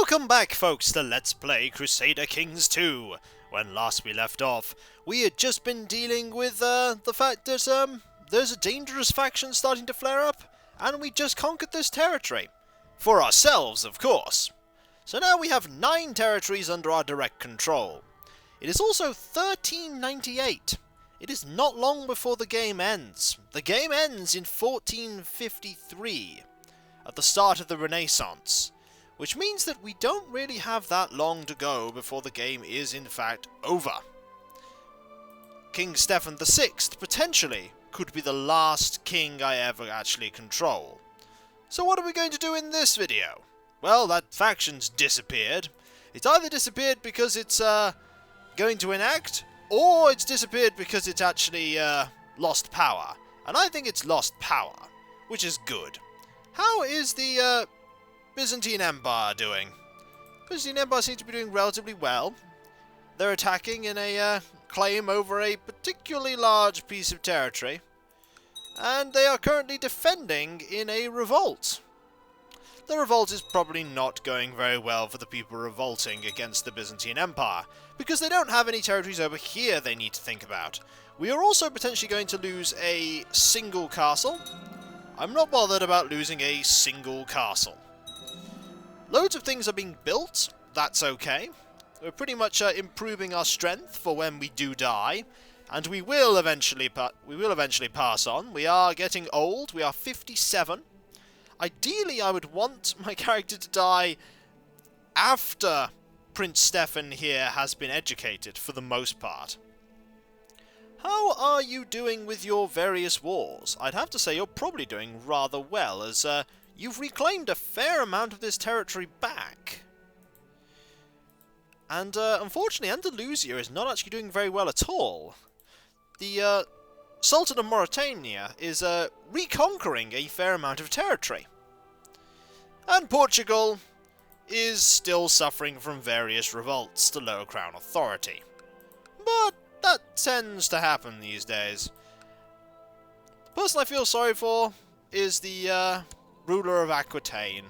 Welcome back, folks, to Let's Play Crusader Kings 2. When last we left off, we had just been dealing with the fact that there's a dangerous faction starting to flare up, and we just conquered this territory. For ourselves, of course. So now we have 9 territories under our direct control. It is also 1398. It is not long before the game ends. The game ends in 1453, at the start of the Renaissance. Which means that we don't really have that long to go before the game is in fact over. King Stephen VI, potentially, could be the last king I ever actually control. So what are we going to do in this video? Well, that faction's disappeared. It's either disappeared because it's going to enact, or it's disappeared because it's actually lost power. And I think it's lost power, which is good. How is the Byzantine Empire doing? Byzantine Empire seems to be doing relatively well. They're attacking in a claim over a particularly large piece of territory. And they are currently defending in a revolt. The revolt is probably not going very well for the people revolting against the Byzantine Empire, because they don't have any territories over here they need to think about. We are also potentially going to lose a single castle. I'm not bothered about losing a single castle. Loads of things are being built, that's okay. We're pretty much improving our strength for when we do die, and we will eventually pass on. We are getting old, we are 57. Ideally, I would want my character to die after Prince Stephen here has been educated, for the most part. How are you doing with your various wars? I'd have to say you're probably doing rather well, as you've reclaimed a fair amount of this territory back. And unfortunately, Andalusia is not actually doing very well at all. The Sultan of Mauritania is reconquering a fair amount of territory. And Portugal is still suffering from various revolts to lower crown authority. But that tends to happen these days. The person I feel sorry for is the ruler of Aquitaine.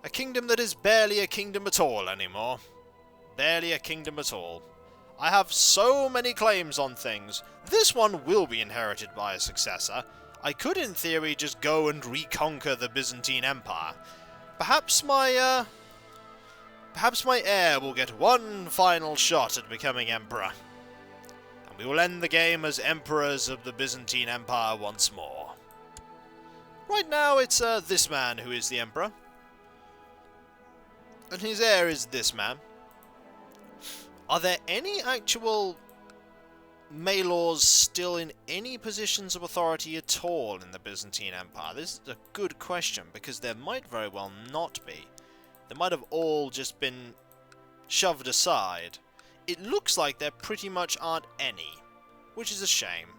A kingdom that is barely a kingdom at all anymore. Barely a kingdom at all. I have so many claims on things. This one will be inherited by a successor. I could in theory just go and reconquer the Byzantine Empire. Perhaps my heir will get one final shot at becoming emperor. And we will end the game as emperors of the Byzantine Empire once more. Right now it's this man who is the emperor. And his heir is this man. Are there any actual Maelors still in any positions of authority at all in the Byzantine Empire? This is a good question, because there might very well not be. They might have all just been shoved aside. It looks like there pretty much aren't any, which is a shame.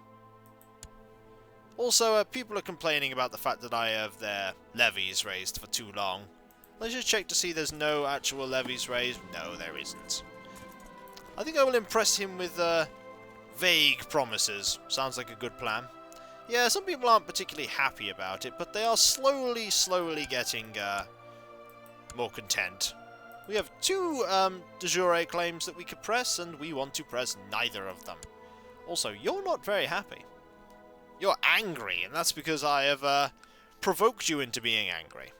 Also, people are complaining about the fact that I have their levies raised for too long. Let's just check to see there's no actual levies raised. No, there isn't. I think I will impress him with vague promises. Sounds like a good plan. Yeah, some people aren't particularly happy about it, but they are slowly getting more content. We have 2 de jure claims that we could press, and we want to press neither of them. Also, you're not very happy. You're angry, and that's because I have provoked you into being angry.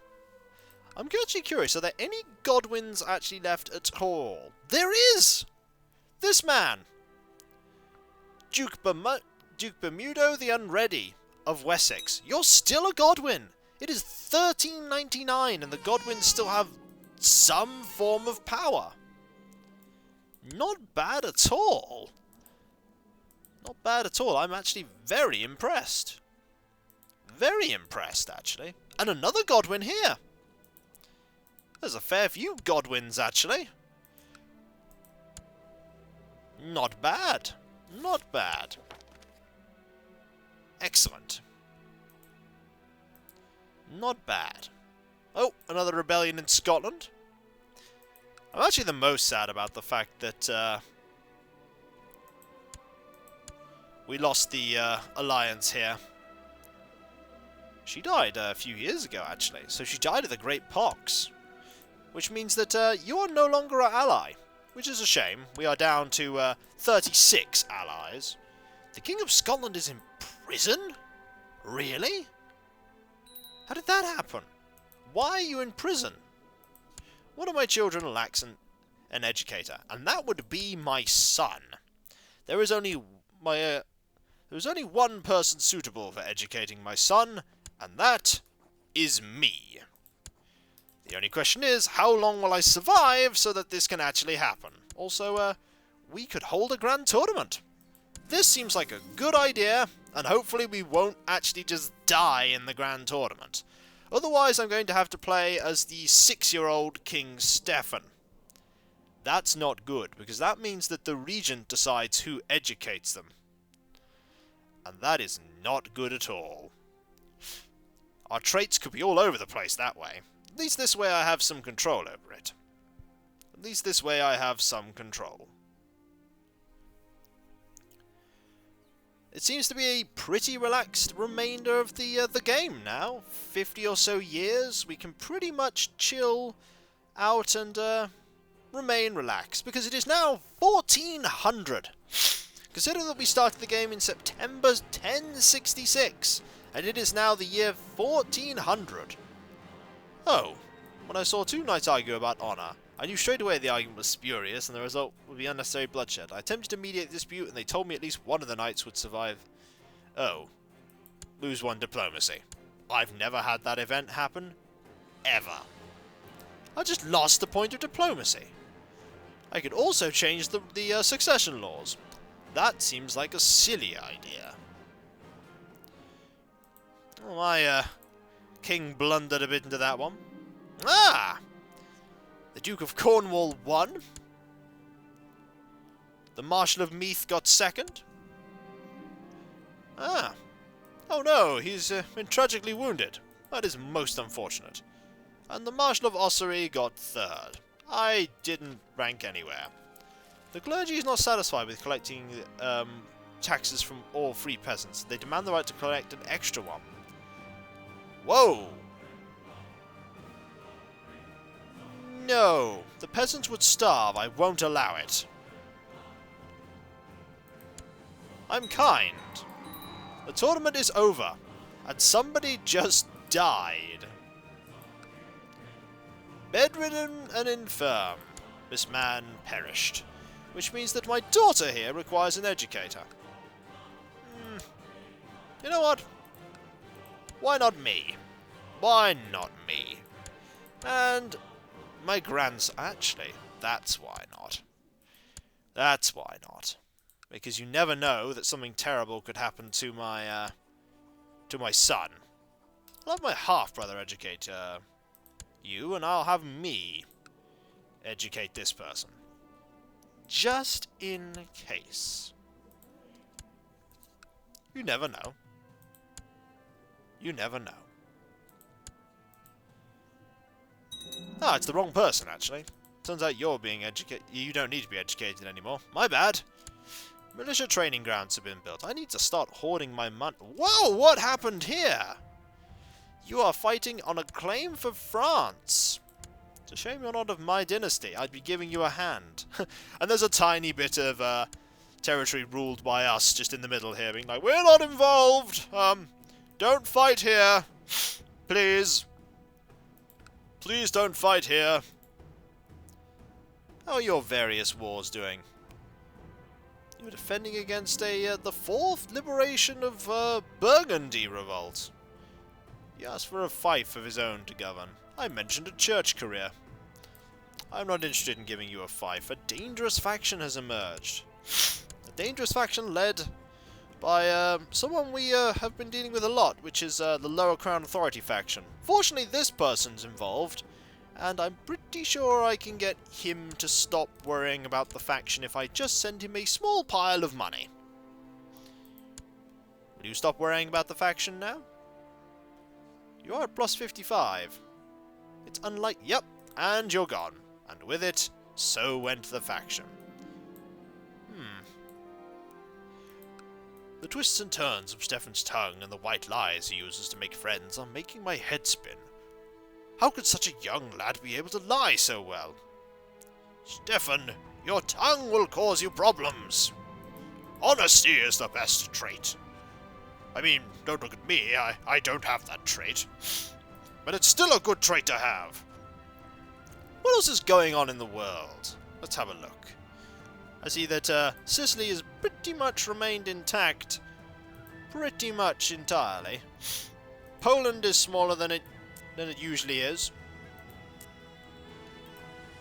I'm actually curious, are there any Godwins actually left at all? There is! This man! Duke Bermudo the Unready of Wessex. You're still a Godwin! It is 1399, and the Godwins still have some form of power. Not bad at all. Not bad at all. I'm actually very impressed. Very impressed, actually. And another Godwin here. There's a fair few Godwins, actually. Not bad. Not bad. Excellent. Not bad. Oh, another rebellion in Scotland. I'm actually the most sad about the fact that we lost the alliance here. She died a few years ago, actually. So she died of the Great Pox. which means that you are no longer our ally, which is a shame. We are down to 36 allies. The King of Scotland is in prison? Really? How did that happen? Why are you in prison? One of my children lacks an educator, and that would be my son. There is only one person suitable for educating my son, and that is me. The only question is, how long will I survive so that this can actually happen? Also, we could hold a grand tournament. This seems like a good idea, and hopefully we won't actually just die in the grand tournament. Otherwise, I'm going to have to play as the 6-year-old King Stefan. That's not good, because that means that the regent decides who educates them. And that is not good at all. Our traits could be all over the place that way. At least this way I have some control over it. At least this way I have some control. It seems to be a pretty relaxed remainder of the game now. 50 or so years, we can pretty much chill out and remain relaxed, because it is now 1400. Consider that we started the game in September 1066, and it is now the year 1400. Oh, when I saw two knights argue about honour, I knew straight away the argument was spurious, and the result would be unnecessary bloodshed. I attempted to mediate the dispute, and they told me at least one of the knights would survive. Oh. Lose one diplomacy. I've never had that event happen. Ever. I just lost the point of diplomacy. I could also change the succession laws. That seems like a silly idea. Oh, my king blundered a bit into that one. Ah! The Duke of Cornwall won. The Marshal of Meath got second. Ah. Oh no, he's been tragically wounded. That is most unfortunate. And the Marshal of Ossory got third. I didn't rank anywhere. The clergy is not satisfied with collecting taxes from all free peasants. They demand the right to collect an extra one. Whoa! No! The peasants would starve. I won't allow it. I'm kind. The tournament is over. And somebody just died. Bedridden and infirm. This man perished. Which means that my daughter here requires an educator. You know what? Why not me? Why not me? And my grandson... Actually, that's why not. That's why not. Because you never know that something terrible could happen to my son. I'll have my half-brother educate you, and I'll have me educate this person. Just in case. You never know. You never know. Ah, it's the wrong person, actually. Turns out you're being educated. You don't need to be educated anymore. My bad. Militia training grounds have been built. I need to start hoarding my money. Whoa, what happened here? You are fighting on a claim for France. It's a shame you're not of my dynasty. I'd be giving you a hand. And there's a tiny bit of territory ruled by us just in the middle here, being like, we're not involved. Don't fight here. Please. Please don't fight here. How are your various wars doing? You're defending against the fourth liberation of Burgundy revolt. He asked for a fief of his own to govern. I mentioned a church career. I'm not interested in giving you a fief. A dangerous faction has emerged. A dangerous faction led by someone we have been dealing with a lot, which is the Lower Crown Authority faction. Fortunately, this person's involved, and I'm pretty sure I can get him to stop worrying about the faction if I just send him a small pile of money. Will you stop worrying about the faction now? You are at plus 55. It's unlike... Yep, and you're gone. And with it, so went the faction. The twists and turns of Stefan's tongue and the white lies he uses to make friends are making my head spin. How could such a young lad be able to lie so well? Stefan, your tongue will cause you problems. Honesty is the best trait. I mean, don't look at me, I don't have that trait. But it's still a good trait to have. What else is going on in the world? Let's have a look. I see that Sicily has pretty much remained intact. Pretty much entirely. Poland is smaller than it usually is.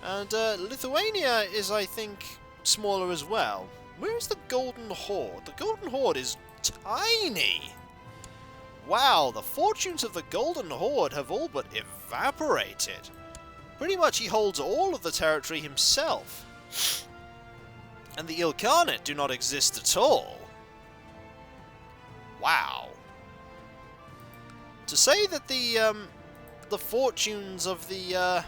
And Lithuania is, I think, smaller as well. Where is the Golden Horde? The Golden Horde is tiny! Wow, the fortunes of the Golden Horde have all but evaporated. Pretty much he holds all of the territory himself. And the Ilkhanate do not exist at all. Wow. To say that the fortunes of the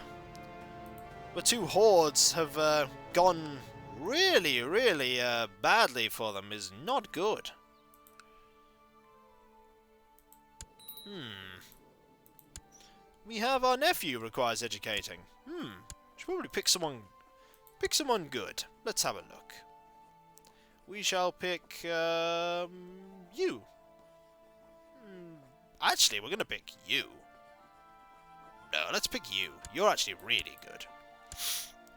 two hordes have gone really, really badly for them is not good. We have our nephew requires educating. Should probably pick someone good. Let's have a look. We shall pick you. Actually, we're gonna pick you. No, let's pick you. You're actually really good.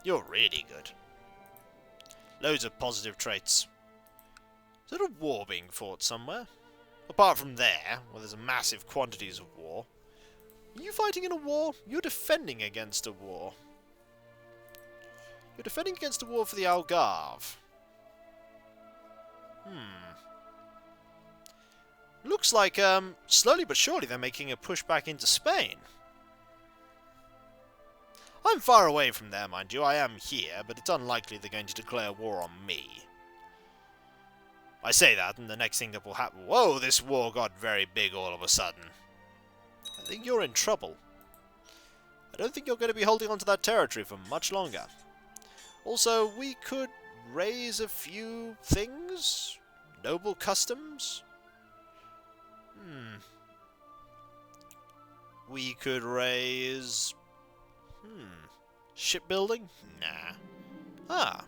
You're really good. Loads of positive traits. Is there a war being fought somewhere? Apart from there, where there's massive quantities of war. Are you fighting in a war? You're defending against a war. You're defending against a war for the Algarve. Looks like, slowly but surely they're making a push back into Spain. I'm far away from there, mind you. I am here, but it's unlikely they're going to declare war on me. I say that, and the next thing that will happen... Whoa, this war got very big all of a sudden. I think you're in trouble. I don't think you're going to be holding on to that territory for much longer. Also, we could raise a few things? Noble customs? We could raise... Shipbuilding? Nah.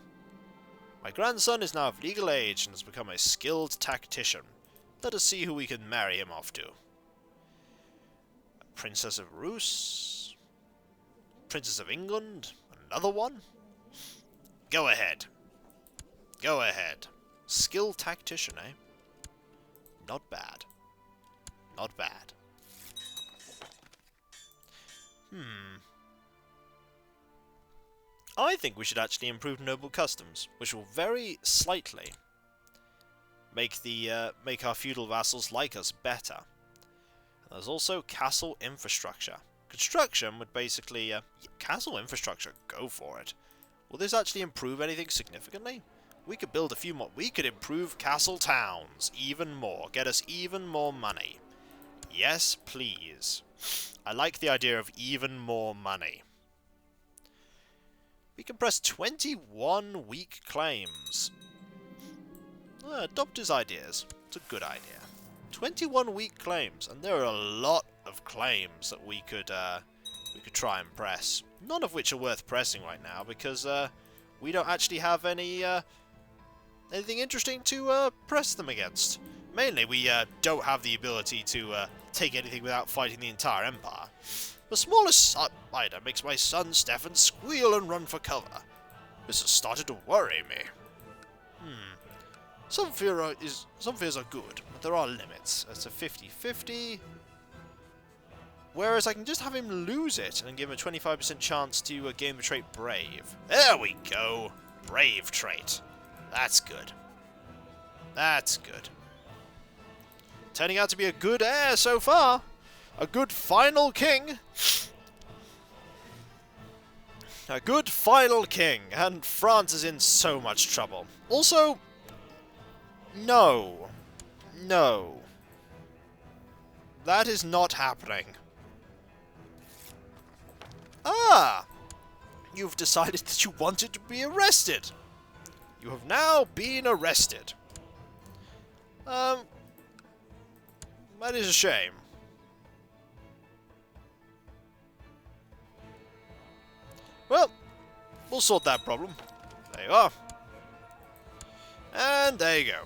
My grandson is now of legal age and has become a skilled tactician. Let us see who we can marry him off to. A Princess of Rus? Princess of England? Another one? Go ahead. Go ahead. Skilled tactician, eh? Not bad. Not bad. I think we should actually improve noble customs, which will very slightly make our feudal vassals like us better. And there's also castle infrastructure. Construction would basically castle infrastructure. Go for it. Will this actually improve anything significantly? We could build a few more. We could improve castle towns even more. Get us even more money. Yes, please. I like the idea of even more money. We can press 21 weak claims. Adopt his ideas. It's a good idea. 21 weak claims, and there are a lot of claims that we could try and press. None of which are worth pressing right now because we don't actually have anything interesting to press them against. Mainly, we don't have the ability to take anything without fighting the entire empire. The smallest item makes my son Stefan squeal and run for cover. This has started to worry me. Some fears are good, but there are limits. It's a 50-50. Whereas I can just have him lose it and give him a 25% chance to gain the trait Brave. There we go! Brave trait. That's good. That's good. Turning out to be a good heir so far. A good final king. A good final king. And France is in so much trouble. Also, no. No. That is not happening. Ah! You've decided that you wanted to be arrested. You have now been arrested. That is a shame. Well, we'll sort that problem. There you are. And there you go.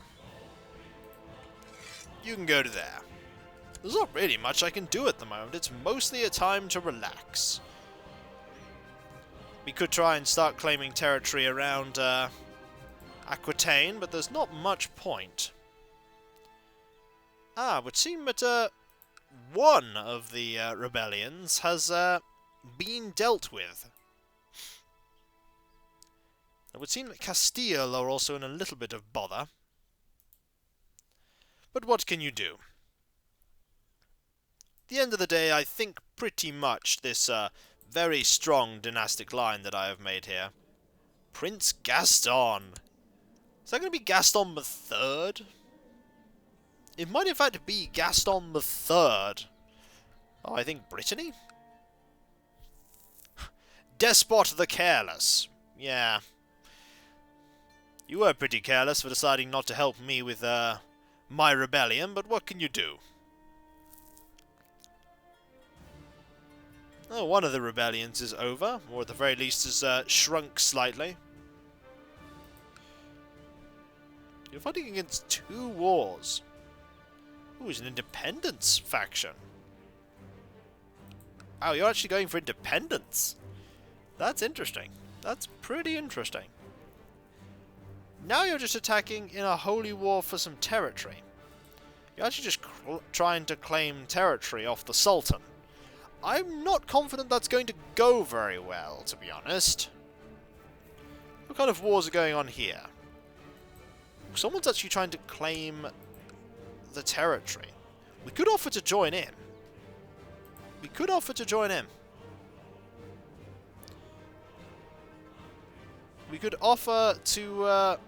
You can go to there. There's not really much I can do at the moment. It's mostly a time to relax. We could try and start claiming territory around Aquitaine, but there's not much point. Ah, it would seem that one of the rebellions has been dealt with. It would seem that Castile are also in a little bit of bother. But what can you do? At the end of the day, I think pretty much this very strong dynastic line that I have made here. Prince Gaston. Is that going to be Gaston III? It might in fact be Gaston III. Oh, I think Brittany? Despot the Careless. Yeah. You were pretty careless for deciding not to help me with my rebellion, but what can you do? Oh, one of the rebellions is over, or at the very least has shrunk slightly. You're fighting against 2 wars. Ooh, it's an independence faction. Oh, you're actually going for independence. That's interesting. That's pretty interesting. Now you're just attacking in a holy war for some territory. You're actually just trying to claim territory off the Sultan. I'm not confident that's going to go very well, to be honest. What kind of wars are going on here? Someone's actually trying to claim the territory. We could offer to join in. We could offer to join in. We could offer to...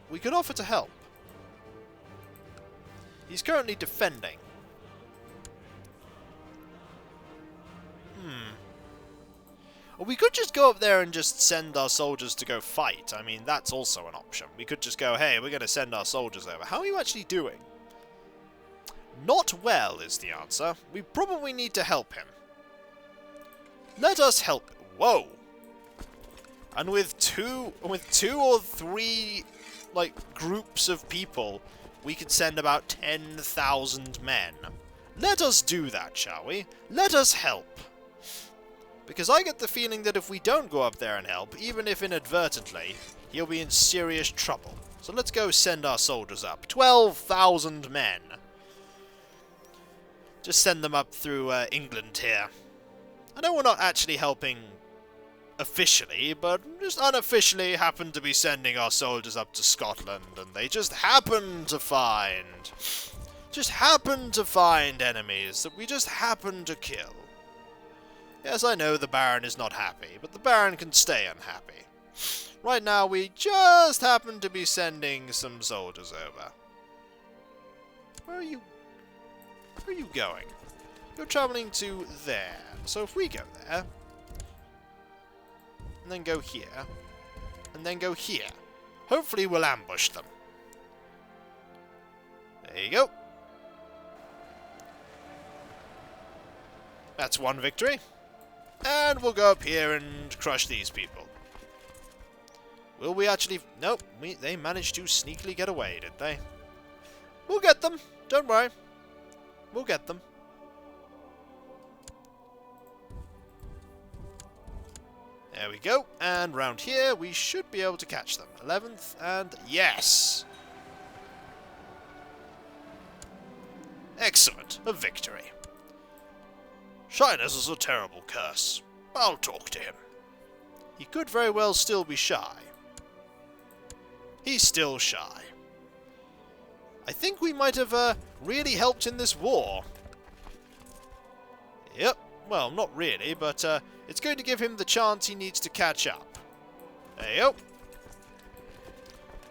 we could offer to help. He's currently defending. Or we could just go up there and just send our soldiers to go fight. I mean, that's also an option. We could just go, hey, we're going to send our soldiers over. How are you actually doing? Not well is the answer. We probably need to help him. Let us help. Whoa. And with two or three, like, groups of people, we could send about 10,000 men. Let us do that, shall we? Let us help. Because I get the feeling that if we don't go up there and help, even if inadvertently, he'll be in serious trouble. So let's go send our soldiers up. 12,000 men. Just send them up through England here. I know we're not actually helping officially, but just unofficially happen to be sending our soldiers up to Scotland, and they just happen to find enemies that we just happen to kill. Yes, I know the Baron is not happy, but the Baron can stay unhappy. Right now, we just happen to be sending some soldiers over. Where are you going? You're traveling to there. So if we go there, and then go here, and then go here, hopefully we'll ambush them. There you go. That's one victory. And we'll go up here and crush these people. Will we actually... Nope, they managed to sneakily get away, did they? We'll get them. Don't worry. We'll get them. There we go. And round here, we should be able to catch them. 11th, and yes! Excellent. A victory. Shyness is a terrible curse. I'll talk to him. He could very well still be shy. He's still shy. I think we might have really helped in this war. Yep. Well, not really, but it's going to give him the chance he needs to catch up. There you go.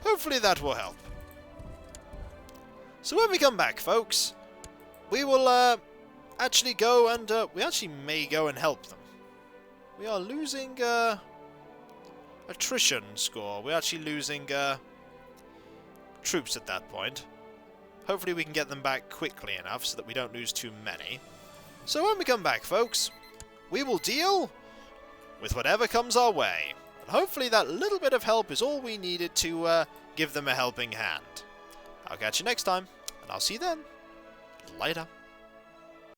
Hopefully that will help. So when we come back, folks, we will actually go and we actually may go and help them. We are losing attrition score. We're actually losing troops at that point. Hopefully we can get them back quickly enough so that we don't lose too many. So when we come back, folks, we will deal with whatever comes our way. And hopefully that little bit of help is all we needed to give them a helping hand. I'll catch you next time, and I'll see you then. Later.